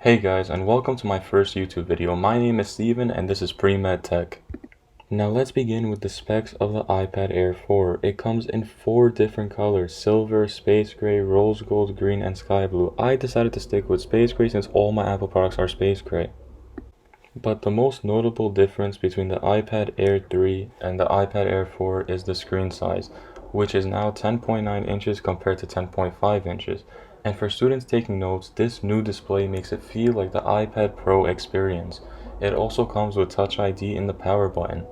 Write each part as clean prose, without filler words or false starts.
Hey guys, and welcome to my first YouTube video. My name is Steven and this is Pre-Med Tech. Now let's begin with the specs of the iPad Air 4. It comes in 4 different colors: silver, space gray, rose gold, green, and sky blue. I decided to stick with space gray since all my Apple products are space gray. But the most notable difference between the iPad Air 3 and the iPad Air 4 is the screen size, which is now 10.9 inches compared to 10.5 inches. And for students taking notes, this new display makes it feel like the iPad Pro experience. It also comes with Touch ID in the power button.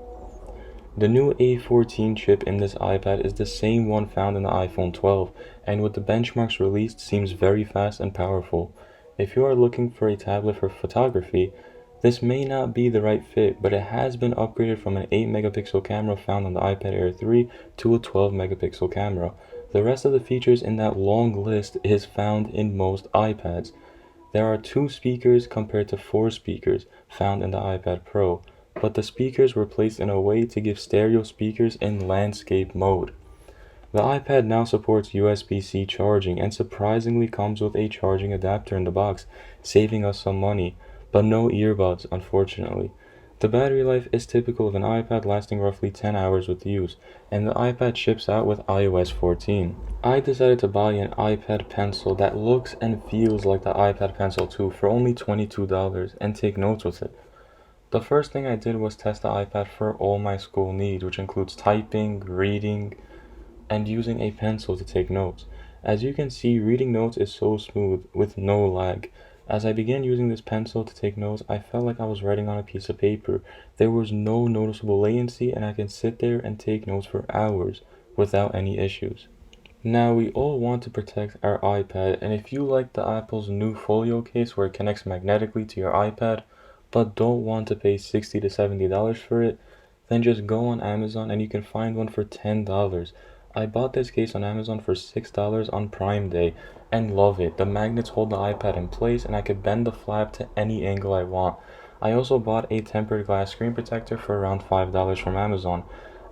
The new A14 chip in this iPad is the same one found in the iPhone 12, and with the benchmarks released seems very fast and powerful. If you are looking for a tablet for photography, this may not be the right fit, but it has been upgraded from an 8 megapixel camera found on the iPad Air 3 to a 12 megapixel camera. The rest of the features in that long list is found in most iPads. There are 2 speakers compared to 4 speakers found in the iPad Pro, but the speakers were placed in a way to give stereo speakers in landscape mode. The iPad now supports USB-C charging and surprisingly comes with a charging adapter in the box, saving us some money, but no earbuds, unfortunately. The battery life is typical of an iPad, lasting roughly 10 hours with use, and the iPad ships out with iOS 14. I decided to buy an iPad pencil that looks and feels like the iPad Pencil 2 for only $22 and take notes with it. The first thing I did was test the iPad for all my school needs, which includes typing, reading, and using a pencil to take notes. As you can see, reading notes is so smooth with no lag. As I began using this pencil to take notes, I felt like I was writing on a piece of paper. There was no noticeable latency and I can sit there and take notes for hours without any issues. Now we all want to protect our iPad, and if you like the Apple's new folio case where it connects magnetically to your iPad, but don't want to pay $60 to $70 for it, then just go on Amazon and you can find one for $10. I bought this case on Amazon for $6 on Prime Day and love it. The magnets hold the iPad in place and I could bend the flap to any angle I want. I also bought a tempered glass screen protector for around $5 from Amazon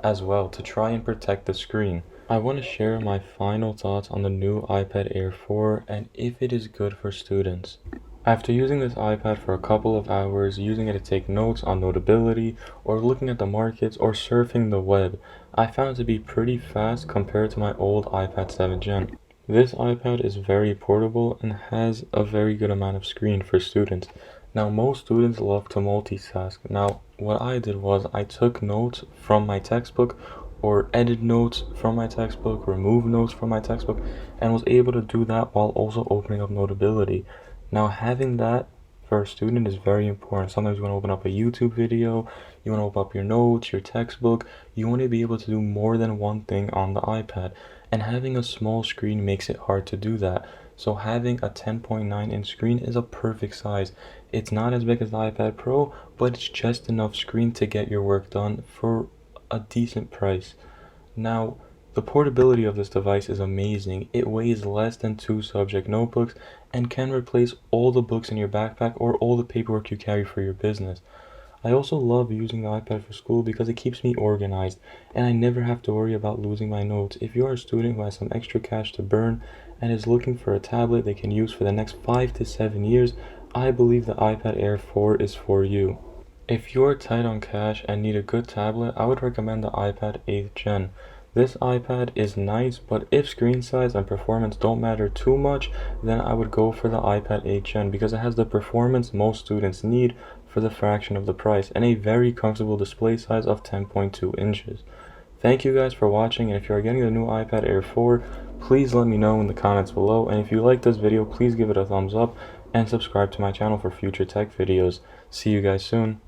as well to try and protect the screen. I want to share my final thoughts on the new iPad Air 4 and if it is good for students. After using this iPad for a couple of hours, using it to take notes on Notability, or looking at the markets, or surfing the web, I found it to be pretty fast compared to my old iPad 7th Gen. This iPad is very portable and has a very good amount of screen for students. Now, most students love to multitask. Now, what I did was I took notes from my textbook, or edit notes from my textbook, remove notes from my textbook, and was able to do that while also opening up Notability. Now, having that for a student is very important. Sometimes you want to open up a YouTube video, you want to open up your notes, your textbook, you want to be able to do more than one thing on the iPad. And having a small screen makes it hard to do that. So having a 10.9 inch screen is a perfect size. It's not as big as the iPad Pro, but it's just enough screen to get your work done for a decent price. Now, the portability of this device is amazing. It weighs less than 2 subject notebooks and can replace all the books in your backpack or all the paperwork you carry for your business. I also love using the iPad for school because it keeps me organized and I never have to worry about losing my notes. If you are a student who has some extra cash to burn and is looking for a tablet they can use for the next 5 to 7 years, I believe the iPad Air 4 is for you. If you're tight on cash and need a good tablet, I would recommend the iPad 8th Gen. This iPad is nice, but if screen size and performance don't matter too much, then I would go for the iPad 8th Gen because it has the performance most students need for the fraction of the price and a very comfortable display size of 10.2 inches. Thank you guys for watching, and if you are getting the new iPad Air 4, please let me know in the comments below, and if you like this video, please give it a thumbs up and subscribe to my channel for future tech videos. See you guys soon.